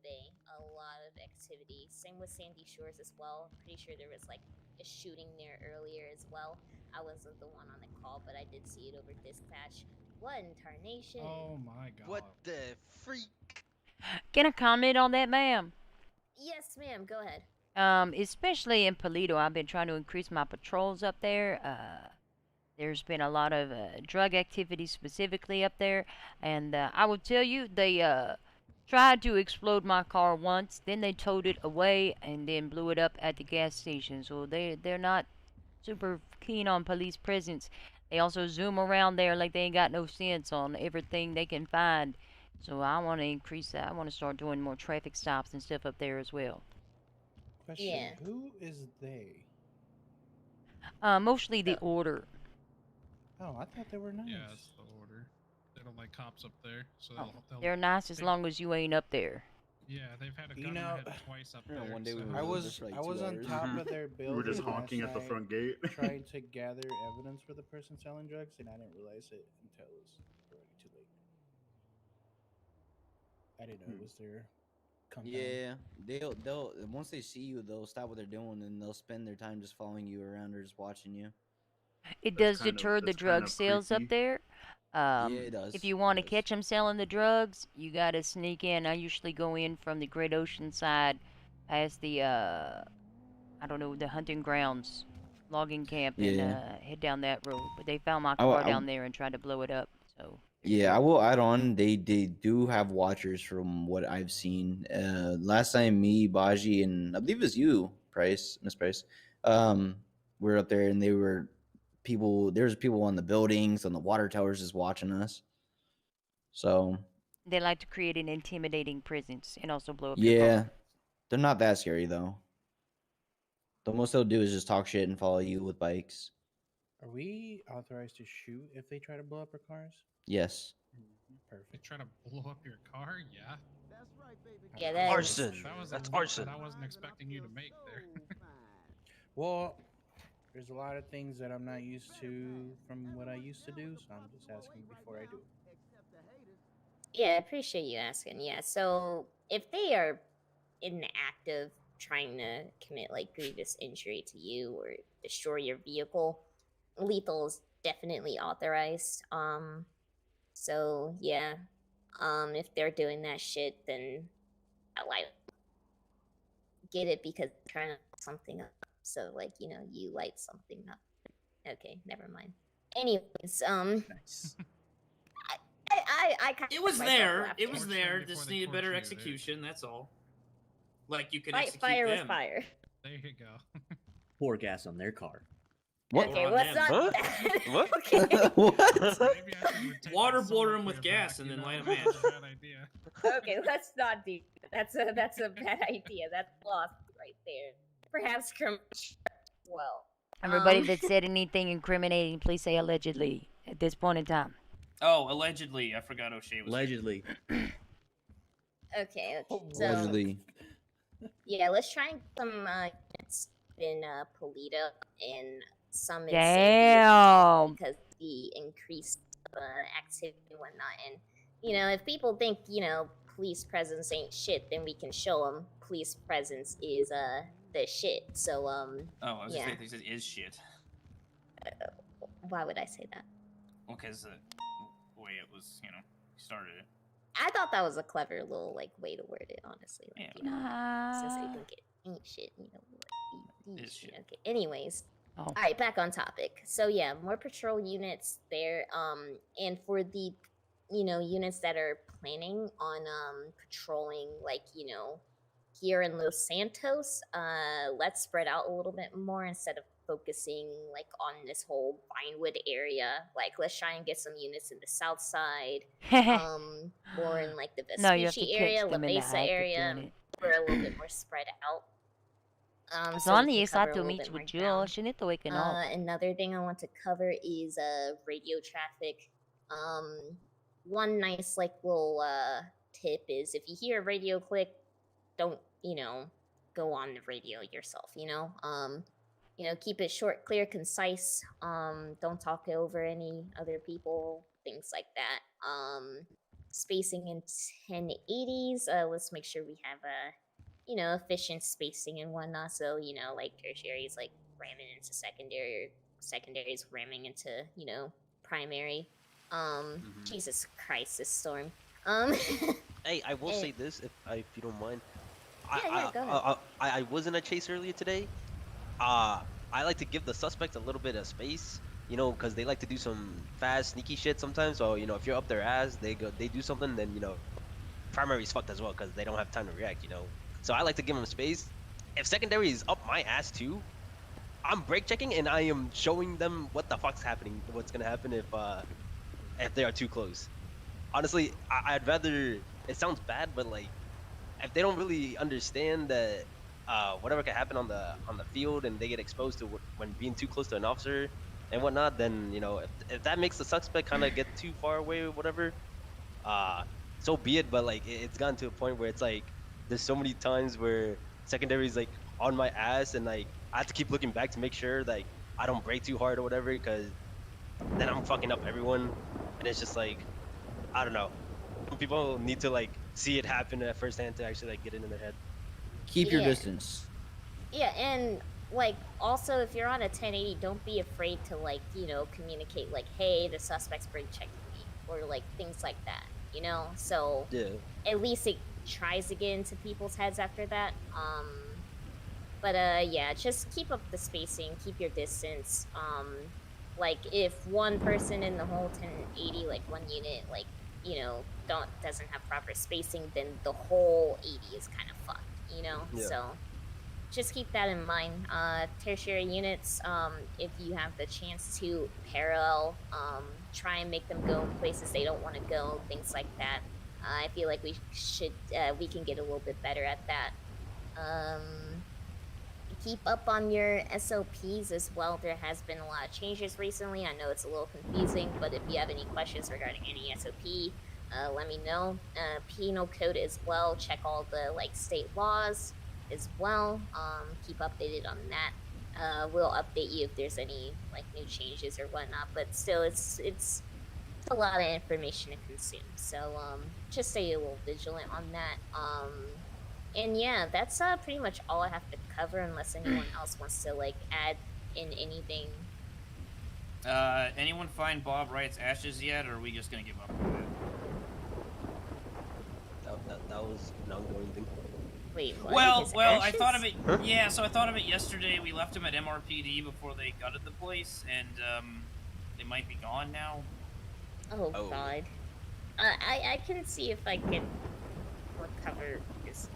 Bay. A lot of activity. Same with Sandy Shores as well. Pretty sure there was like a shooting there earlier as well. I wasn't the one on the call, but I did see it over dispatch. What in tarnation? Oh my What god. the freak? Can I comment on that, ma'am? Yes, ma'am. Go ahead. Especially in Polito, I've been trying to increase my patrols up there. There's been a lot of drug activity specifically up there, and I will tell you, they tried to explode my car once, then they towed it away and then blew it up at the gas station. So they're not super keen on police presence. They also zoom around there like they ain't got no sense on everything they can find. So I want to increase that. I want to start doing more traffic stops and stuff up there as well. Question: Yeah. Who is they? Mostly the order. Oh, I thought they were nice. Yeah, it's the order. They don't like cops up there, so they'll They're nice as long as you ain't up there. Yeah, they've had a gun You in my know, head twice up Yeah, there. one day we so- were I there was for like I was 2 on hours. top of their We building. were just honking last at the night front gate. trying to gather evidence for the person selling drugs, and I didn't realize it until it was already too late. I didn't know it was their compound. Yeah, they'll once they see you, they'll stop what they're doing and they'll spend their time just following you around or just watching you. It That's does deter the that's drug kind of sales up creepy. there. Yeah, it does. If you it want to does. catch them selling the drugs, you gotta sneak in. I usually go in from the Great Ocean side, past the I don't know, the hunting grounds, logging camp, and Yeah. head down that road. But they found my I w- car I w- down there and tried to blow it up. So Yeah, I will add on. They do have watchers from what I've seen. Last time me, Baji, and I believe it was you, Miss Price. Were up there and they were people. There's people on the buildings, on the water towers, just watching us. So they like to create an intimidating presence and also blow up your yeah, car. they're not that scary though. The most they'll do is just talk shit and follow you with bikes. Are we authorized to shoot if they try to blow up our cars? Yes. They Perfect. try to blow up your car? Yeah. Yeah, that Arson. That was That's a leap arson. that I wasn't expecting you to make there. Well, there's a lot of things that I'm not used to from what I used to do, so I'm just asking before I do it. Yeah, I appreciate you asking. Yeah, so if they are in the act of trying to commit like grievous injury to you or destroy your vehicle, lethal is definitely authorized. So yeah, if they're doing that shit, then I like get it because they're trying to light something up. So like you light something up. Okay, never mind. Anyways, Nice. I kind It was myself there. laughing. It was there. Before Just they needed better torture you, execution. That's all. Like you can Fight execute fire them. with fire. There you go. Pour gas on their car. What? Okay, on let's them. not What? do that. What? Okay. What? Maybe I should retake Water that blow solo them with clear gas back, and you then know? light a That's match. a bad idea. Okay, let's not do that. That's a bad idea. That's lost right there. Perhaps criminal as well. Everybody that said anything incriminating, please say allegedly at this point in time. Oh, allegedly. I forgot O'Shea was. Allegedly. Okay, so Allegedly. yeah, let's try and get some units in Polito and some in Damn. because the increased activity and whatnot. And if people think police presence ain't shit, then we can show them police presence is the shit. So Oh, I was yeah. just saying this is shit. Why would I say that? Well, because the way it was, started it. I thought that was a clever little way to word it, honestly. Like, Yeah. since they Ah. think it ain't shit, Is shit. Okay. Anyways, Oh. all right, back on topic. So yeah, more patrol units there. And for the units that are planning on patrolling, here in Los Santos, let's spread out a little bit more instead of focusing on this whole Vinewood area. Let's try and get some units in the south side, or in the No, you have to Vespucci catch area, La them in the Mesa act of area. doing it. We're a little bit more spread out. So we Sonny can is cover a to little meet bit more with you. ground. She need to waken up. Another thing I want to cover is radio traffic. One nice little tip is if you hear a radio click, don't go on the radio yourself. Keep it short, clear, concise. Don't talk over any other people, things like that. spacing in 1080s. Let's make sure we have efficient spacing and whatnot. So like tertiaries like ramming into secondary, or secondaries ramming into primary. Jesus Christ, this storm. Hey, I will Eh. say this if you don't mind. Yeah, go ahead. I was in a chase earlier today. I like to give the suspects a little bit of space, because they like to do some fast, sneaky shit sometimes. So if you're up their ass, they do something, then primary's fucked as well because they don't have time to react. So I like to give them space. If secondary is up my ass too, I'm brake checking and I am showing them what the fuck's happening, what's gonna happen if they are too close. Honestly, I'd rather. It sounds bad, but like, if they don't really understand that whatever can happen on the field and they get exposed to when being too close to an officer and whatnot, then if that makes the suspect kind of get too far away or whatever, so be it. But like, it's gotten to a point where it's like there's so many times where secondary is like on my ass and like I have to keep looking back to make sure like I don't brake too hard or whatever, because then I'm fucking up everyone. And it's just like, I don't know. Some people need to like see it happen at first hand to actually like get it in their head. Keep your Yeah. distance. Yeah, and like also if you're on a 1080, don't be afraid to like communicate like, hey, the suspect's brake checking me, or like things like that. So Yeah. at least it tries to get into people's heads after that. But yeah, just keep up the spacing, keep your distance. Like if one person in the whole 1080, like one unit, like doesn't have proper spacing, then the whole 80 is kind of fucked. Yeah. So just keep that in mind. Tertiary units, if you have the chance to parallel, try and make them go places they don't want to go, things like that. I feel like we can get a little bit better at that. Keep up on your SOPs as well. There has been a lot of changes recently. I know it's a little confusing, but if you have any questions regarding any SOP, let me know. Penal code as well. Check all the state laws as well. Keep updated on that. We'll update you if there's any new changes or whatnot. But still, it's a lot of information to consume. So just stay a little vigilant on that. And yeah, that's pretty much all I have to cover, unless anyone else wants to add in anything. Anyone find Bob Wright's ashes yet, or are we just gonna give up on it? That was an ongoing thing. Wait, what? Well, His I thought of ashes? it. Huh? Yeah, so I thought of it yesterday. We left him at MRPD before they gutted the place, and they might be gone now. Oh, Oh. God. I can see if I can recover his